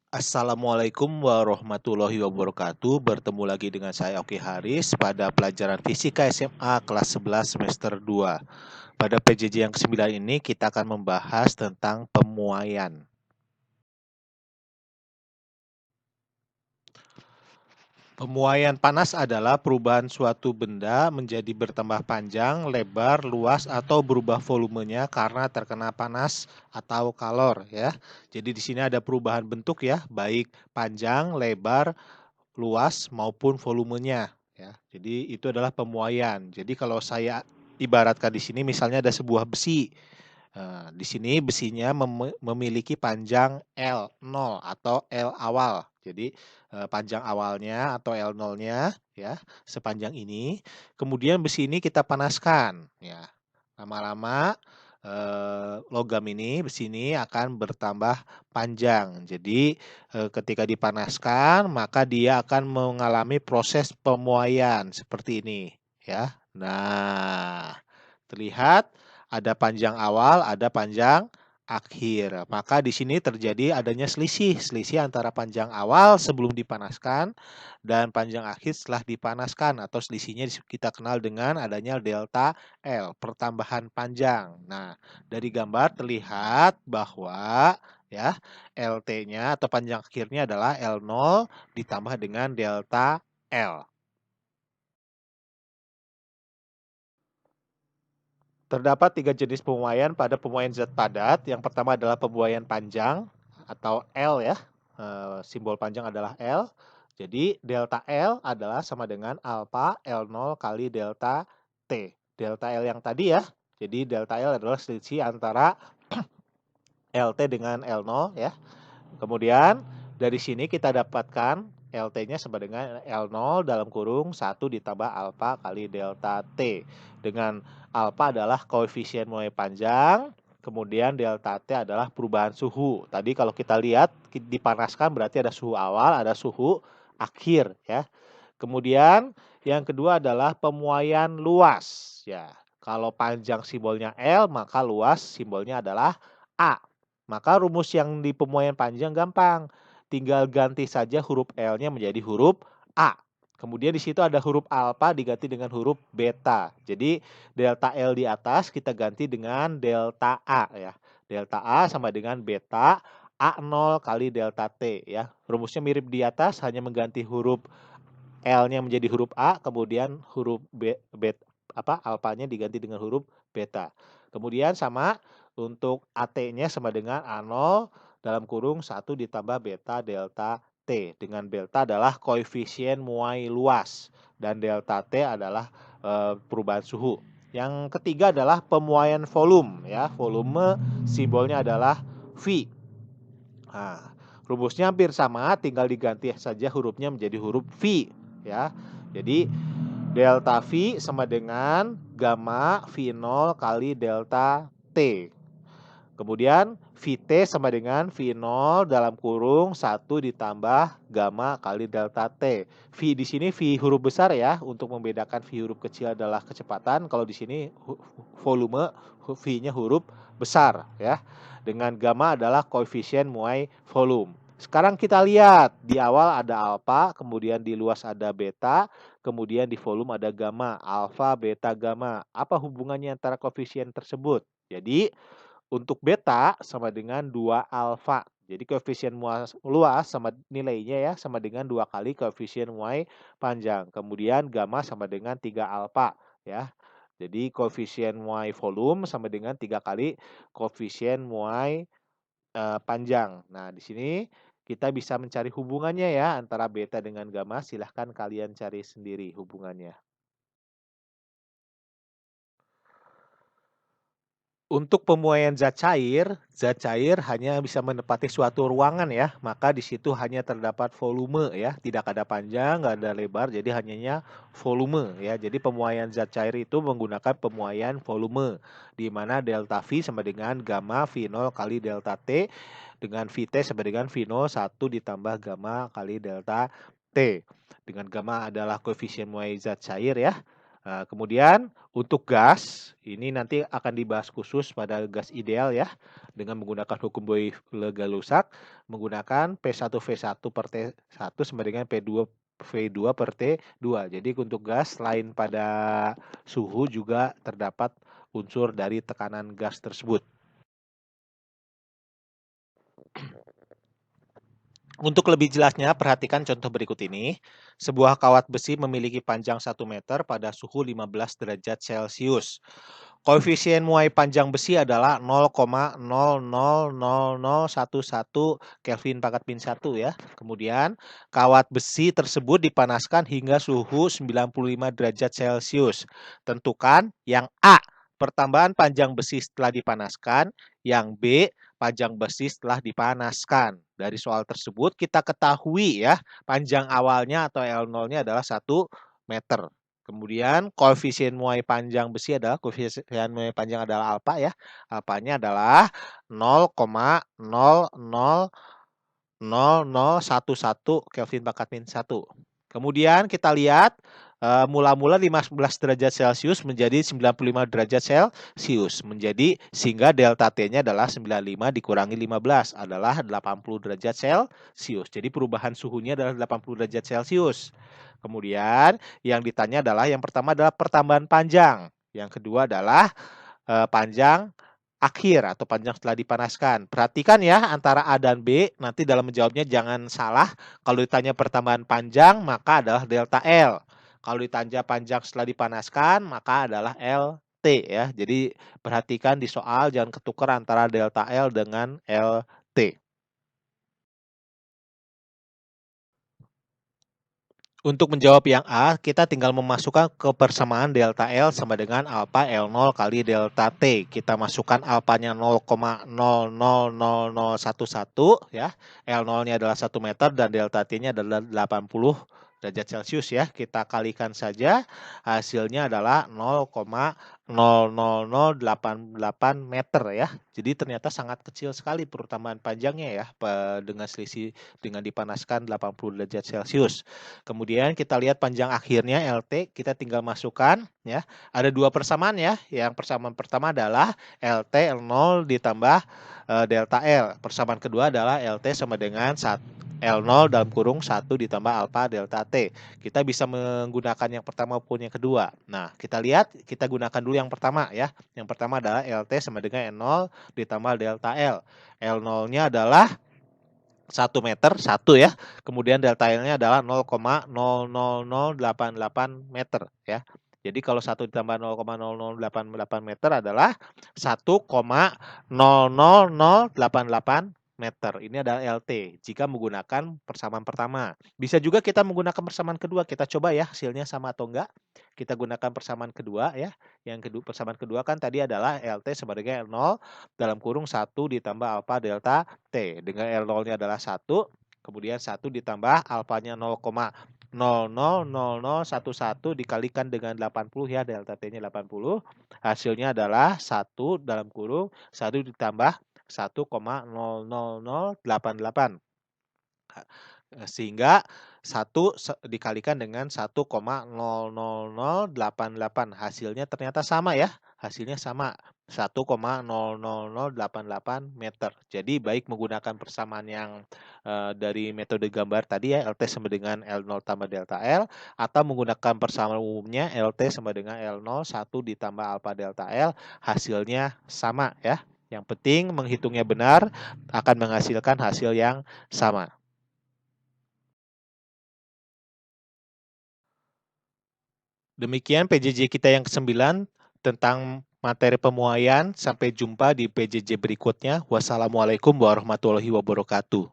Assalamualaikum warahmatullahi wabarakatuh. Bertemu lagi dengan saya Oki Haris pada pelajaran Fisika SMA kelas 11 semester 2. Pada PJJ yang ke-9 ini kita akan membahas tentang pemuaian. Pemuaian panas adalah perubahan suatu benda menjadi bertambah panjang, lebar, luas, atau berubah volumenya karena terkena panas atau kalor ya. Jadi di sini ada perubahan bentuk ya, baik panjang, lebar, luas maupun volumenya ya. Jadi itu adalah pemuaian. Jadi kalau saya ibaratkan di sini misalnya ada sebuah besi. Di sini besinya memiliki panjang L0 atau L awal. Jadi panjang awalnya atau L0-nya ya sepanjang ini. Kemudian besi ini kita panaskan ya. Lama-lama logam ini besi ini akan bertambah panjang. Jadi ketika dipanaskan maka dia akan mengalami proses pemuaian seperti ini ya. Nah, terlihat ada panjang awal, ada panjang akhir. Maka di sini terjadi adanya selisih antara panjang awal sebelum dipanaskan dan panjang akhir setelah dipanaskan atau selisihnya kita kenal dengan adanya delta L, pertambahan panjang. Nah, dari gambar terlihat bahwa ya LT-nya atau panjang akhirnya adalah L0 ditambah dengan delta L. Terdapat tiga jenis pemuaian pada pemuaian zat padat. Yang pertama adalah pemuaian panjang atau L ya. Simbol panjang adalah L. Jadi delta L adalah sama dengan alfa L0 kali delta T. Delta L yang tadi ya. Jadi delta L adalah selisih antara LT dengan L0 ya. Kemudian dari sini kita dapatkan LT-nya sama dengan L0 dalam kurung 1 ditambah alfa kali delta T. Dengan alfa adalah koefisien mulai panjang, kemudian delta T adalah perubahan suhu. Tadi kalau kita lihat dipanaskan berarti ada suhu awal, ada suhu akhir ya. Kemudian yang kedua adalah pemuaian luas ya. Kalau panjang simbolnya L, maka luas simbolnya adalah A. Maka rumus yang di pemuaian panjang gampang. Tinggal ganti saja huruf L-nya menjadi huruf A. Kemudian di situ ada huruf alfa diganti dengan huruf beta. Jadi delta L di atas kita ganti dengan delta A ya. Delta A sama dengan beta A0 kali delta T ya. Rumusnya mirip di atas, hanya mengganti huruf L-nya menjadi huruf A, kemudian huruf alfanya diganti dengan huruf beta. Kemudian sama untuk AT-nya sama dengan A0 dalam kurung 1 ditambah beta delta T. Dengan delta adalah koefisien muai luas dan delta T adalah perubahan suhu. Yang ketiga adalah pemuaian volume ya. Volume simbolnya adalah V. Nah, rumusnya hampir sama, tinggal diganti saja hurufnya menjadi huruf V ya. Jadi delta V sama dengan gamma V0 kali delta T. Kemudian Vt sama dengan V0 dalam kurung 1 ditambah gamma kali delta T. V di sini V huruf besar ya, untuk membedakan V huruf kecil adalah kecepatan. Kalau di sini volume, V-nya huruf besar ya. Dengan gamma adalah koefisien muai volume. Sekarang kita lihat, di awal ada alfa, kemudian di luas ada beta, kemudian di volume ada gamma, alfa, beta, gamma. Apa hubungannya antara koefisien tersebut? Jadi untuk beta sama dengan 2 alfa. Jadi koefisien luas sama nilainya ya sama dengan 2 kali koefisien muai panjang. Kemudian gamma sama dengan 3 alfa ya. Jadi koefisien muai volume sama dengan 3 kali koefisien muai panjang. Nah, di sini kita bisa mencari hubungannya ya antara beta dengan gamma. Silahkan kalian cari sendiri hubungannya. Untuk pemuaian zat cair hanya bisa menempati suatu ruangan ya, maka di situ hanya terdapat volume ya, tidak ada panjang, nggak ada lebar, jadi hanya volume ya. Jadi pemuaian zat cair itu menggunakan pemuaian volume, di mana delta V sama dengan gamma V0 kali delta T, dengan Vt sama dengan V0 1 ditambah gamma kali delta T. Dengan gamma adalah koefisien muai zat cair ya. Kemudian untuk gas, ini nanti akan dibahas khusus pada gas ideal ya, dengan menggunakan hukum Boyle-Galusak, menggunakan P1V1 per T1 sama dengan P2V2 per T2. Jadi untuk gas selain pada suhu juga terdapat unsur dari tekanan gas tersebut. Untuk lebih jelasnya, perhatikan contoh berikut ini. Sebuah kawat besi memiliki panjang 1 meter pada suhu 15 derajat Celcius. Koefisien muai panjang besi adalah 0,000011 Kelvin pangkat min 1 ya. Kemudian, kawat besi tersebut dipanaskan hingga suhu 95 derajat Celcius. Tentukan yang A, pertambahan panjang besi setelah dipanaskan, yang B, panjang besi setelah dipanaskan. Dari soal tersebut kita ketahui ya, panjang awalnya atau L0-nya adalah 1 meter. Kemudian koefisien muai panjang besi adalah koefisien muai panjang adalah alfa ya. Alfanya adalah 0,000011 Kelvin pangkat min 1. Kemudian kita lihat mula-mula 15 derajat Celcius menjadi 95 derajat Celcius. Sehingga delta T-nya adalah 95 dikurangi 15 adalah 80 derajat Celcius. Jadi perubahan suhunya adalah 80 derajat Celcius. Kemudian yang ditanya adalah yang pertama adalah pertambahan panjang. Yang kedua adalah panjang akhir atau panjang setelah dipanaskan. Perhatikan ya antara A dan B, nanti dalam menjawabnya jangan salah. Kalau ditanya pertambahan panjang, maka adalah delta L. Kalau ditanya panjang setelah dipanaskan, maka adalah LT ya. Jadi perhatikan di soal jangan ketukar antara delta L dengan LT. Untuk menjawab yang A, kita tinggal memasukkan kebersamaan delta L sama dengan alfa L0 kali delta T. Kita masukkan alfanya 0,000011 ya. L0-nya adalah 1 meter dan delta T-nya adalah 80 derajat Celcius ya. Kita kalikan saja, hasilnya adalah 0,00088 meter ya. Jadi ternyata sangat kecil sekali pertambahan panjangnya ya dengan selisih dengan dipanaskan 80 derajat Celcius. Kemudian kita lihat panjang akhirnya LT, kita tinggal masukkan ya. Ada dua persamaan ya. Yang persamaan pertama adalah LT L0 ditambah delta L. Persamaan kedua adalah LT sama dengan L0 dalam kurung 1 ditambah alfa delta T. Kita bisa menggunakan yang pertama maupun yang kedua. Nah, kita lihat, kita gunakan dulu yang pertama ya. Yang pertama adalah LT sama dengan N0 ditambah delta L. L0-nya adalah 1 meter, 1 ya. Kemudian delta L-nya adalah 0,00088 meter ya. Jadi kalau 1 ditambah 0,0088 meter adalah 1,00088 meter. Ini adalah LT jika menggunakan persamaan pertama. Bisa juga kita menggunakan persamaan kedua. Kita coba ya hasilnya sama atau enggak. Kita gunakan persamaan kedua ya. Persamaan kedua kan tadi adalah LT sama dengan L0 dalam kurung 1 ditambah alfa delta T. Dengan L0-nya adalah 1. Kemudian 1 ditambah alfanya 0,000011 dikalikan dengan 80 ya, delta T-nya 80. Hasilnya adalah 1 dalam kurung 1 ditambah 1,00088. Sehingga 1 dikalikan dengan 1,00088. Hasilnya ternyata sama ya. Hasilnya sama 1,00088 meter. Jadi baik menggunakan persamaan yang dari metode gambar tadi ya, LT sama dengan L0 tambah delta L, atau menggunakan persamaan umumnya LT sama dengan L0 1 ditambah alfa delta L, hasilnya sama ya. Yang penting menghitungnya benar akan menghasilkan hasil yang sama. Demikian PJJ kita yang ke-9 tentang materi pemuaian. Sampai jumpa di PJJ berikutnya. Wassalamualaikum warahmatullahi wabarakatuh.